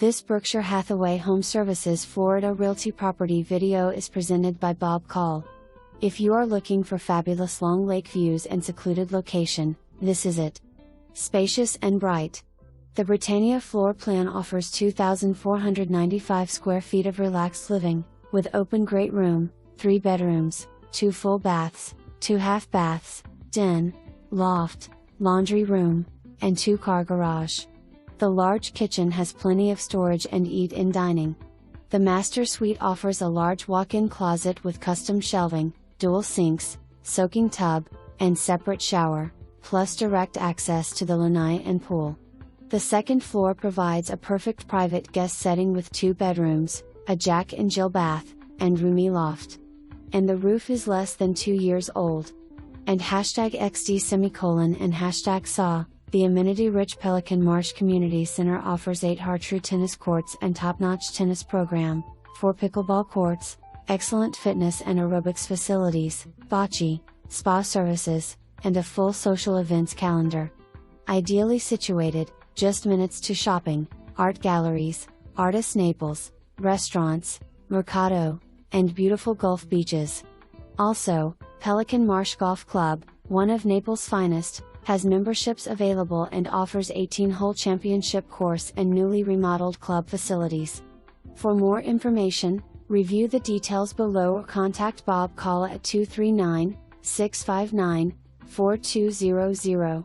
This Berkshire Hathaway HomeServices Florida Realty property video is presented by Bob Call. If you are looking for fabulous long lake views and secluded location, this is it. Spacious and bright. The Britannia floor plan offers 2,495 square feet of relaxed living, with open great room, 3 bedrooms, 2 full baths, 2 half baths, den, loft, laundry room, and 2-car garage. The large kitchen has plenty of storage and eat-in dining. The master suite offers a large walk-in closet with custom shelving, dual sinks, soaking tub, and separate shower, plus direct access to the lanai and pool. The second floor provides a perfect private guest setting with 2 bedrooms, a Jack and Jill bath, and roomy loft. And the roof is less than 2 years old. And #XD and #SAW, the amenity-rich Pelican Marsh Community Center offers 8 Hartrue tennis courts and top-notch tennis program, 4 pickleball courts, excellent fitness and aerobics facilities, bocce, spa services, and a full social events calendar. Ideally situated, just minutes to shopping, art galleries, Artist Naples, restaurants, mercado, and beautiful Gulf beaches. Also, Pelican Marsh Golf Club, one of Naples' finest, has memberships available and offers 18-hole championship course and newly remodeled club facilities. For more information, review the details below or contact Bob Call at 239-659-4200.